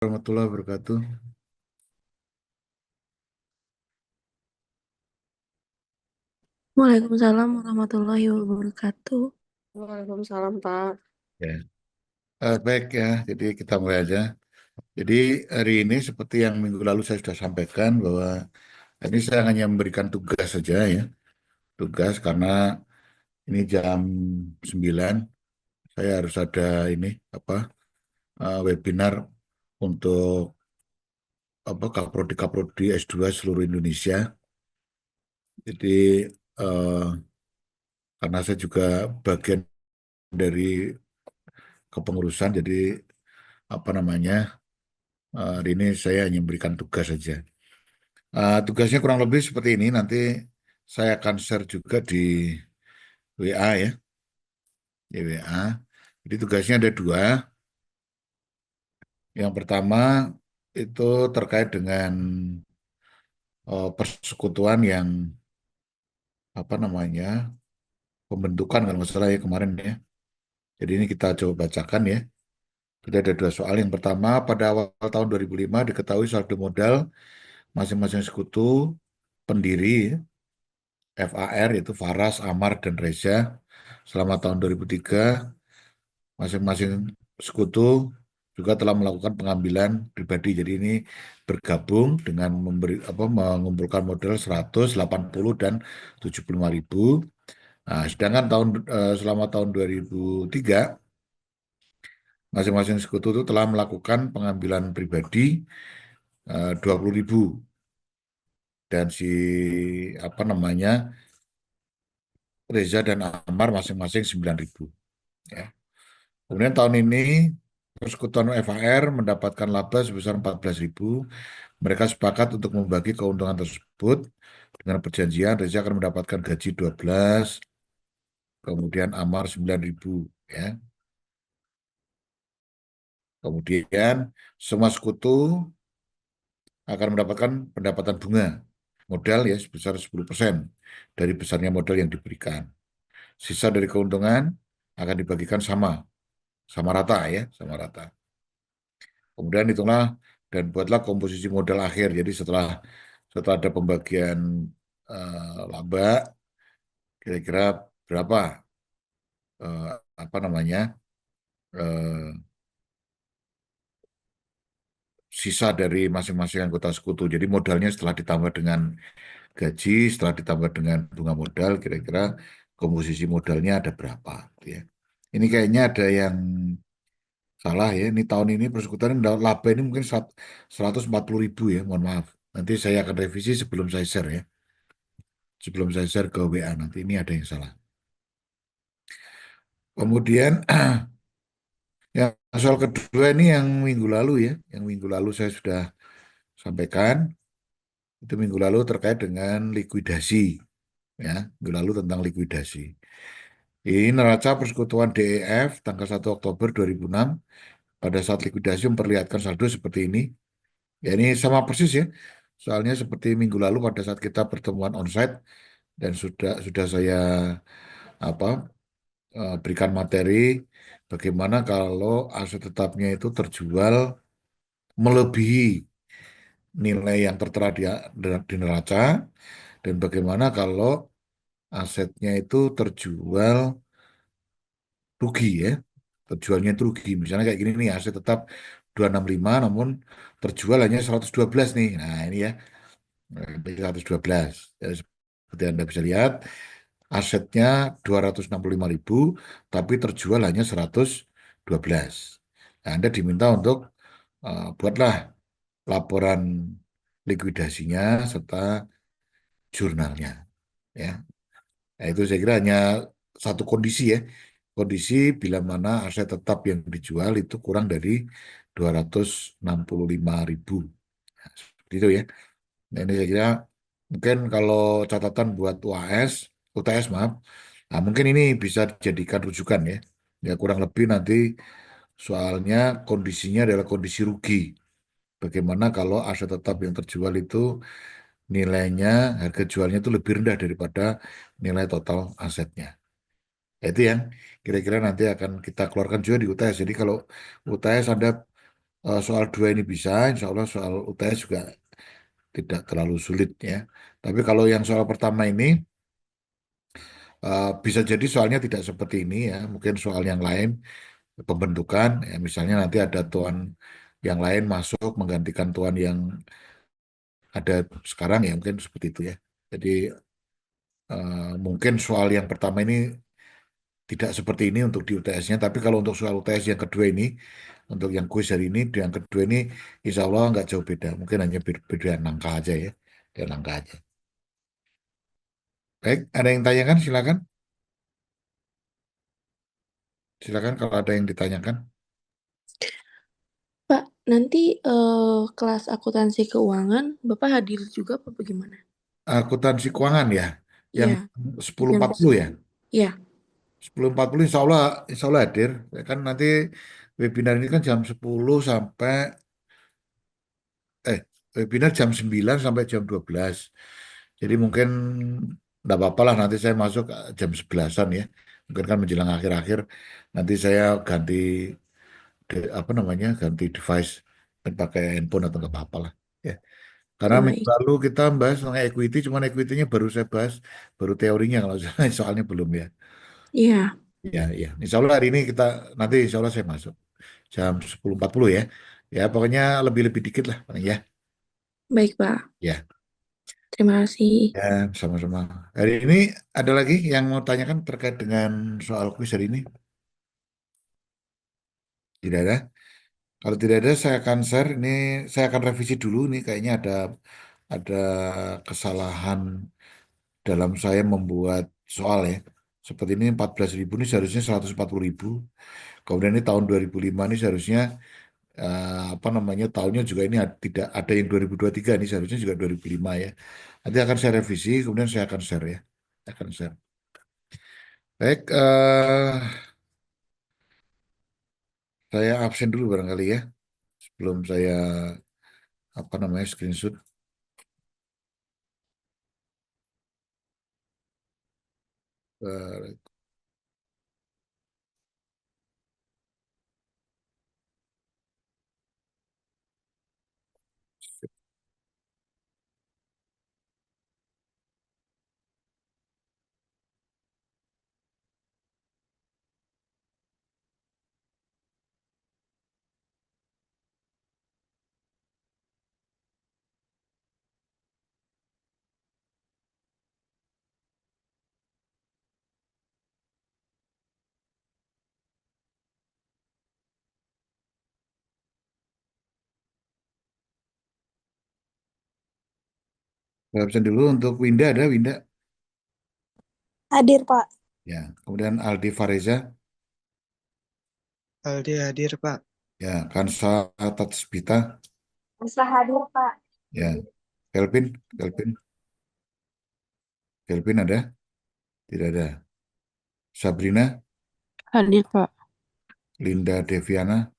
Warahmatullahi wabarakatuh. Waalaikumsalam warahmatullahi wabarakatuh. Waalaikumsalam, Pak. Ya, baik ya. Jadi kita mulai aja. Jadi hari ini seperti yang minggu lalu saya sudah sampaikan bahwa ini saya hanya memberikan tugas saja ya. Tugas karena ini jam 9 saya harus ada ini apa webinar untuk Kaprodi S2 seluruh Indonesia. Jadi eh, karena saya juga bagian dari kepengurusan, jadi apa namanya hari ini saya hanya memberikan tugas saja. Tugasnya kurang lebih seperti ini. Nanti saya akan share juga di WA ya, di WA. Jadi tugasnya ada dua. Yang pertama itu terkait dengan persekutuan yang apa namanya pembentukan kalau nggak salah ya kemarin ya. Jadi ini kita coba bacakan ya. Jadi ada dua soal. Yang pertama, pada awal tahun 2005 diketahui saldo modal masing-masing sekutu pendiri FAR yaitu Faras, Amar, dan Reza selama tahun 2003 masing-masing sekutu juga telah melakukan pengambilan pribadi. Jadi ini bergabung dengan mengumpulkan modal 180 dan 75.000. Nah, sedangkan selama tahun 2003 masing-masing sekutu itu telah melakukan pengambilan pribadi 20.000 dan si apa namanya Reza dan Amar masing-masing 9.000 ya. Kemudian tahun ini Persekutuan FAR mendapatkan laba sebesar 14.000. Mereka sepakat untuk membagi keuntungan tersebut dengan perjanjian Reza akan mendapatkan gaji 12, kemudian Amar 9.000 ya. Kemudian semua sekutu akan mendapatkan pendapatan bunga modal ya sebesar 10% dari besarnya modal yang diberikan. Sisa dari keuntungan akan dibagikan sama sama rata ya, sama rata. Kemudian hitunglah dan buatlah komposisi modal akhir. Jadi setelah setelah ada pembagian laba, kira-kira berapa eh, apa namanya eh, sisa dari masing-masing anggota sekutu. Jadi modalnya setelah ditambah dengan gaji, setelah ditambah dengan bunga modal, kira-kira komposisi modalnya ada berapa, gitu ya. Ini kayaknya ada yang salah ya. Ini tahun ini persekutuan laba ini mungkin 140.000 ya. Mohon maaf. Nanti saya akan revisi sebelum saya share ya. Sebelum saya share ke WA nanti ini ada yang salah. Kemudian yang soal kedua ini yang minggu lalu ya. Yang minggu lalu saya sudah sampaikan. Itu minggu lalu terkait dengan likuidasi. Ya, minggu lalu tentang likuidasi. Ini neraca persekutuan DEF tanggal 1 Oktober 2006 pada saat likuidasi memperlihatkan saldo seperti ini. Ya ini sama persis ya. Soalnya seperti minggu lalu pada saat kita pertemuan onsite dan sudah saya apa berikan materi bagaimana kalau aset tetapnya itu terjual melebihi nilai yang tertera di neraca dan bagaimana kalau asetnya itu terjual rugi ya. Terjualnya itu rugi. Misalnya kayak gini nih aset tetap 265 namun terjual hanya 112 nih. Nah, ini ya. 112. Ya, seperti Anda bisa lihat, asetnya 265.000, tapi terjual hanya 112. Nah, Anda diminta untuk buatlah laporan likuidasinya serta jurnalnya. Ya, nah, itu saya kira hanya satu kondisi ya. Kondisi bila mana aset tetap yang dijual itu kurang dari 265.000. Nah, seperti itu ya. Nah, ini saya kira mungkin kalau catatan buat UTS maaf, nah mungkin ini bisa dijadikan rujukan ya. Ya kurang lebih nanti soalnya kondisinya adalah kondisi rugi. Bagaimana kalau aset tetap yang terjual itu nilainya, harga jualnya itu lebih rendah daripada nilai total asetnya. Itu yang kira-kira nanti akan kita keluarkan juga di UTS. Jadi kalau UTS Anda soal dua ini bisa, insya Allah soal UTS juga tidak terlalu sulit ya. Tapi kalau yang soal pertama ini bisa jadi soalnya tidak seperti ini ya. Mungkin soal yang lain pembentukan, ya, misalnya nanti ada tuan yang lain masuk menggantikan tuan yang ada sekarang ya mungkin seperti itu ya. Jadi mungkin soal yang pertama ini tidak seperti ini untuk di UTS-nya, tapi kalau untuk soal UTS yang kedua ini, untuk yang kuis hari ini, yang kedua ini, insya Allah nggak jauh beda. Mungkin hanya beda angka aja ya, dan angka aja. Baik, ada yang tanyakan? Silakan. Silakan kalau ada yang ditanyakan. Pak, nanti kelas akuntansi keuangan, Bapak hadir juga apa bagaimana? Akuntansi keuangan ya, yang Iya, sepuluh jam, empat puluh ya. ya, 10.40 insya Allah hadir. Ya kan nanti webinar ini kan jam 10 sampai eh webinar jam 9 sampai jam 12. Jadi mungkin enggak apa-apa lah nanti saya masuk jam 11-an ya. Mungkin kan menjelang akhir-akhir nanti saya ganti apa namanya ganti device dan pakai handphone atau nggak apa-apa lah. Ya. Karena minggu baik. lalu kita bahas tentang equity, cuman equity-nya baru saya bahas, baru teorinya kalau soalnya belum ya. Iya, Ya, ya. Insya Allah hari ini nanti insya Allah saya masuk jam 10.40 ya. Ya, pokoknya lebih-lebih dikit lah paling ya. baik Pak. Ya, Terima kasih. ya sama-sama. Hari ini ada lagi yang mau tanyakan terkait dengan soal kuis hari ini? Tidak ada. Kalau tidak ada, saya akan share. Ini saya akan revisi dulu. Ini kayaknya ada kesalahan dalam saya membuat soal ya. Seperti ini 14.000 ini seharusnya 140.000. Kemudian ini tahun 2005 ini seharusnya apa namanya tahunnya juga ini tidak ada yang 2023 ini seharusnya juga 2005 ya. Nanti akan saya revisi, kemudian saya akan share ya. Akan share. Baik, saya absen dulu barangkali ya. Sebelum saya apa namanya screenshot. Eh, saya absen dulu untuk Winda ada Winda. Hadir, Pak. Ya, kemudian Aldi Fareza, Aldi hadir, Pak. ya, Kansa Tatsbita, Bisa hadir, Pak. ya, Kelvin ada? Tidak ada. Sabrina, Hadir Pak. Linda Deviana,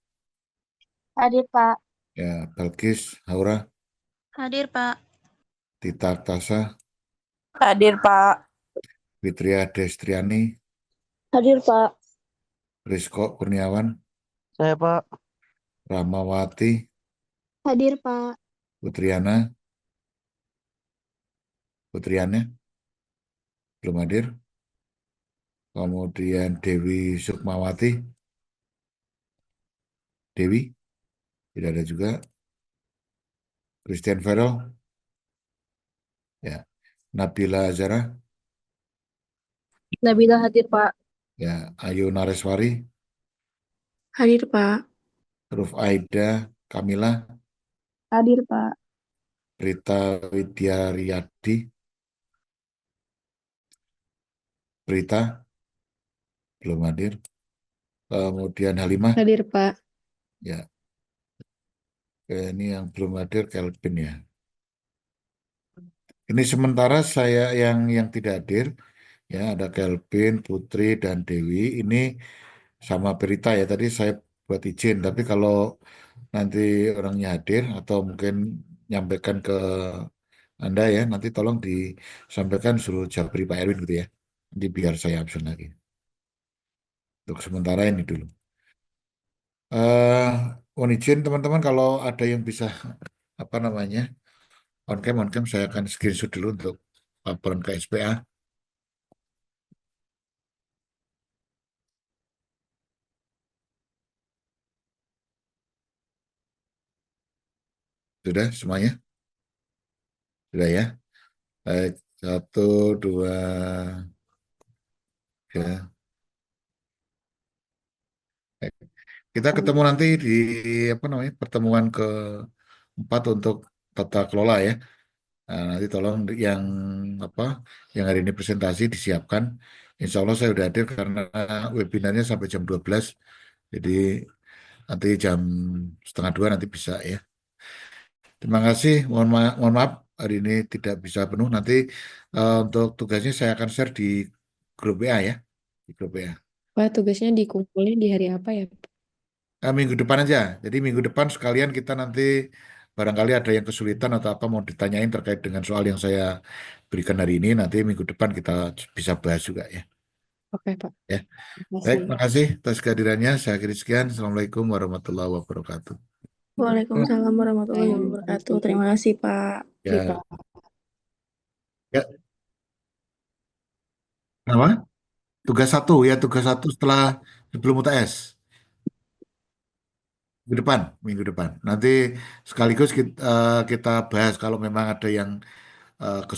Hadir, Pak. ya, Balkis, Haura, Hadir, Pak. Tita Tasa, Hadir, Pak. Fitria Destriani, Hadir, Pak. Rizko Kurniawan, Saya, Pak. Ramawati, Hadir, Pak. Putriana, Putriana, belum hadir. Kemudian Dewi Sukmawati, Dewi, tidak ada juga. Christian Ferrell, ya. Nabila Zara, Nabila hadir, Pak. ya. Ayu Nareswari, Hadir Pak. Ruf Aida, Kamila, Hadir, Pak. Rita Widyariyadi, Rita, belum hadir. Kemudian Halimah, Hadir Pak. ya. Ini yang belum hadir Kelvin ya. Ini sementara saya yang tidak hadir, ya ada Kelvin, Putri, dan Dewi. Ini sama Berita ya. Tadi saya buat izin, tapi kalau nanti orangnya hadir atau mungkin nyampaikan ke Anda ya, nanti tolong disampaikan suruh Jabri Pak Erwin gitu ya. Nanti biar saya absen lagi. Untuk sementara ini dulu. Mohon izin teman-teman kalau ada yang bisa apa namanya on cam saya akan screenshot dulu untuk laporan ke SPA. Sudah semuanya? Sudah ya? Baik, satu, dua, tiga. Baik. Kita ketemu nanti di apa namanya pertemuan keempat untuk tata kelola ya. Nah, nanti tolong yang apa yang hari ini presentasi disiapkan. Insya Allah saya udah hadir karena webinarnya sampai jam 12. Jadi nanti jam setengah dua nanti bisa ya. Terima kasih. Mohon maaf hari ini tidak bisa penuh. Nanti untuk tugasnya saya akan share di grup WA ya. Di grup WA. Pak, tugasnya dikumpulin di hari apa ya? Minggu depan aja. Jadi minggu depan sekalian kita nanti barangkali ada yang kesulitan atau apa mau ditanyain terkait dengan soal yang saya berikan hari ini. Nanti minggu depan kita bisa bahas juga ya. Oke, Pak. Ya. Terima Baik, kasih. makasih atas kehadirannya. Saya akhiri sekian. Assalamualaikum warahmatullahi wabarakatuh. Waalaikumsalam warahmatullahi wabarakatuh. Terima kasih, Pak. Ya, ya. Apa? Tugas satu setelah sebelum UTS. Minggu depan. Nanti sekaligus kita bahas kalau memang ada yang kesulitan.